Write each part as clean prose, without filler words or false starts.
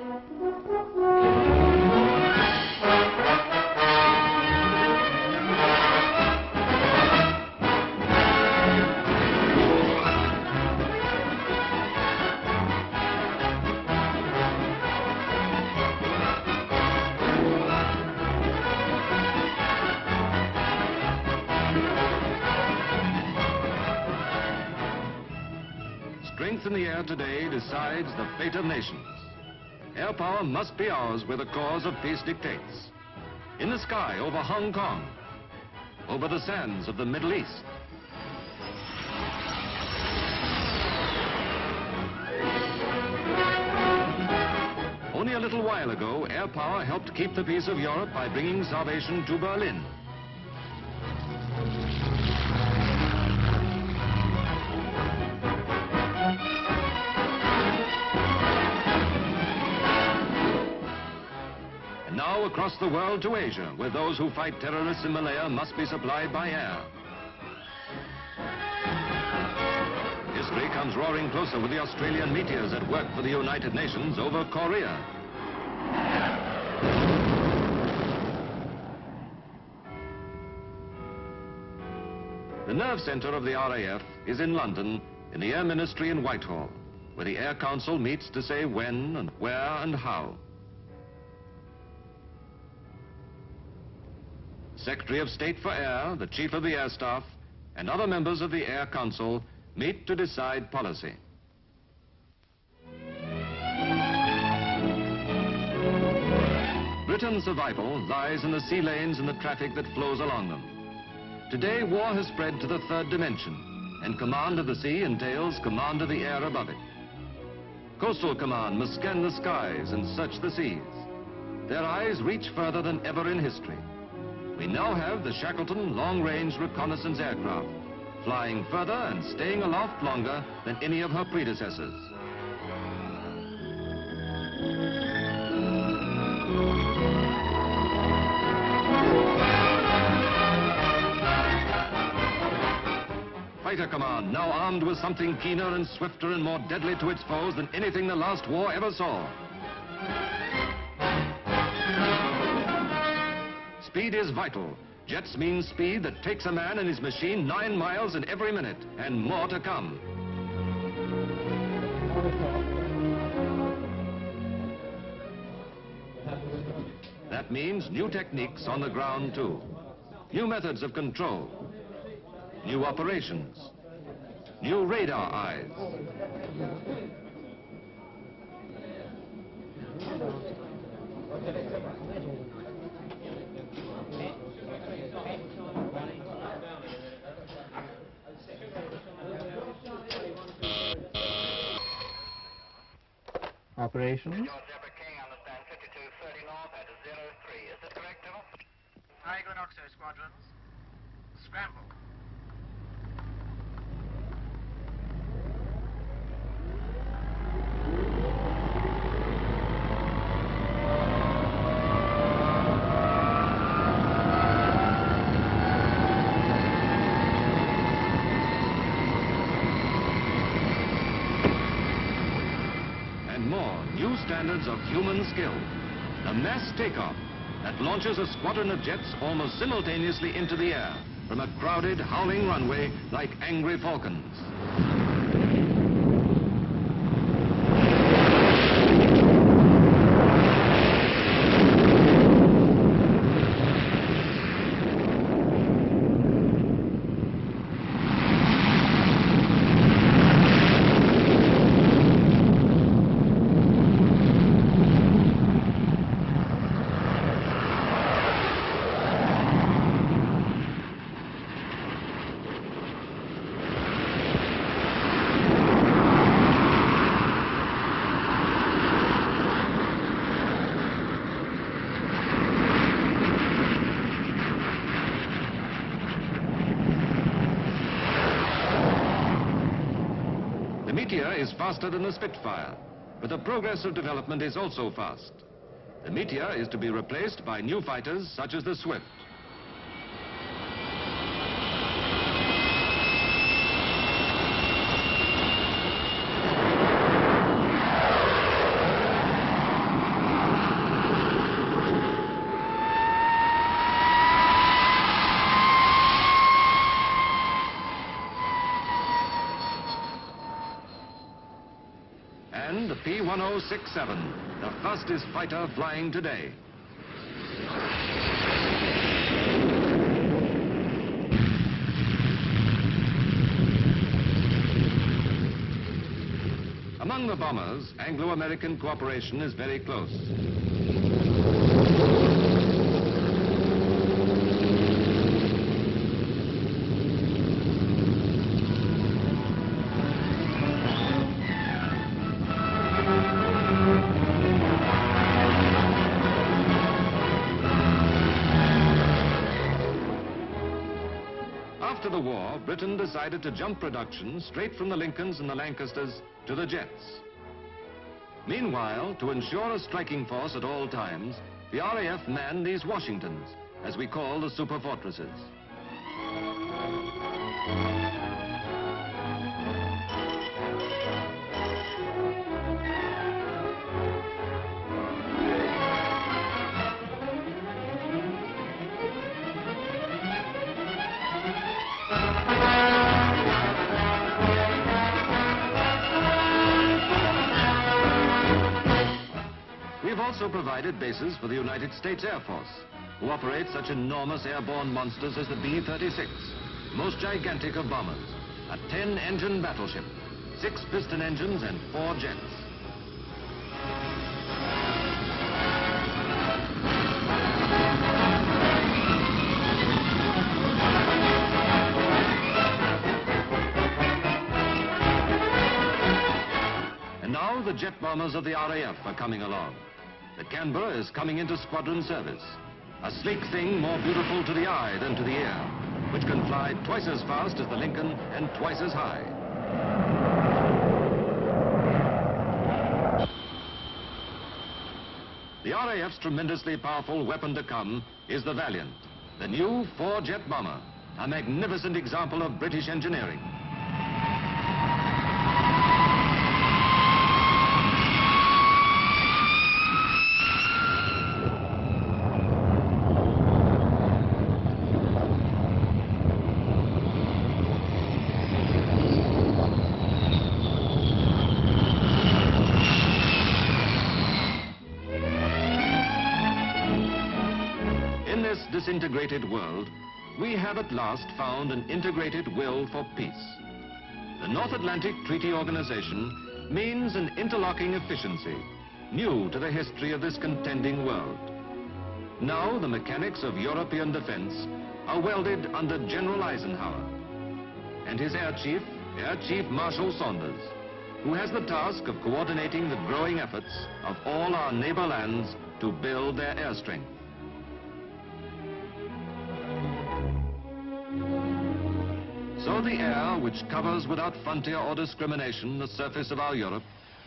Strength in the air today decides the fate of nations. Air power must be ours where the cause of peace dictates. In the sky over Hong Kong, over the sands of the Middle East. Only a little while ago, air power helped keep the peace of Europe by bringing salvation to Berlin. Now across the world to Asia, where those who fight terrorists in Malaya must be supplied by air. History comes roaring closer with the Australian meteors at work for the United Nations over Korea. The nerve centre of the RAF is in London, in the Air Ministry in Whitehall, where the Air Council meets to say when and where and how. Secretary of State for Air, the Chief of the Air Staff, and other members of the Air Council meet to decide policy. Britain's survival lies in the sea lanes and the traffic that flows along them. Today, war has spread to the third dimension, and command of the sea entails command of the air above it. Coastal Command must scan the skies and search the seas. Their eyes reach further than ever in history. We now have the Shackleton long-range reconnaissance aircraft, flying further and staying aloft longer than any of her predecessors. Fighter Command, now armed with something keener and swifter and more deadly to its foes than anything the last war ever saw. Speed is vital. Jets mean speed that takes a man and his machine 9 miles in every minute, and more to come. That means new techniques on the ground too. New methods of control. New operations. New radar eyes. Operations. King, understand 5230 north at 03. Is that correct, Devil? Tiger and Oxo squadrons. Scramble. New standards of human skill. A mass takeoff that launches a squadron of jets almost simultaneously into the air from a crowded, howling runway like angry falcons. The Meteor is faster than the Spitfire, but the progress of development is also fast. The Meteor is to be replaced by new fighters such as the Swift. and the P-1067, the fastest fighter flying today. Among the bombers, Anglo-American cooperation is very close. After the war, Britain decided to jump production straight from the Lincolns and the Lancasters to the jets. Meanwhile, to ensure a striking force at all times, the RAF manned these Washingtons, as we call the super fortresses. We've also provided bases for the United States Air Force, who operate such enormous airborne monsters as the B-36, most gigantic of bombers, a 10-engine battleship, 6 piston engines and 4 jets. And now the jet bombers of the RAF are coming along. The Canberra is coming into squadron service. A sleek thing more beautiful to the eye than to the ear, which can fly twice as fast as the Lincoln and twice as high. The RAF's tremendously powerful weapon to come is the Valiant, the new 4-jet bomber, a magnificent example of British engineering. Disintegrated world, we have at last found an integrated will for peace. The North Atlantic Treaty Organization means an interlocking efficiency, new to the history of this contending world. Now the mechanics of European defense are welded under General Eisenhower and his Air Chief Marshal Saunders, who has the task of coordinating the growing efforts of all our neighbor lands to build their air strength. So the air, which covers without frontier or discrimination the surface of our Europe,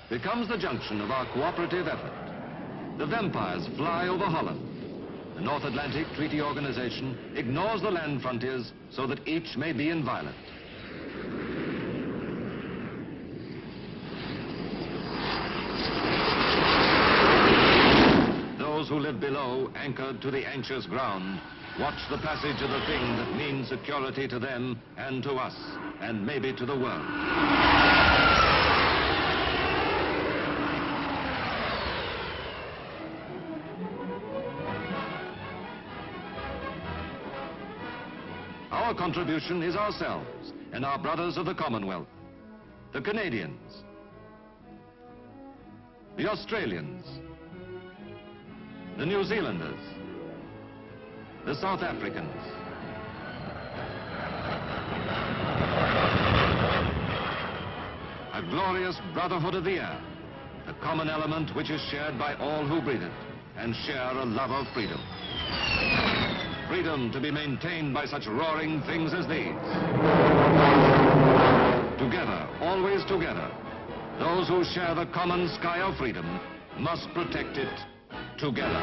becomes the junction of our cooperative effort. The vampires fly over Holland. The North Atlantic Treaty Organization ignores the land frontiers so that each may be inviolate. Those who live below, anchored to the anxious ground, watch the passage of the thing that means security to them and to us, and maybe to the world. Our contribution is ourselves and our brothers of the Commonwealth, the Canadians, the Australians, the New Zealanders, the South Africans, a glorious brotherhood of the air, a common element which is shared by all who breathe it and share a love of freedom. Freedom to be maintained by such roaring things as these. Together, always together, those who share the common sky of freedom must protect it together.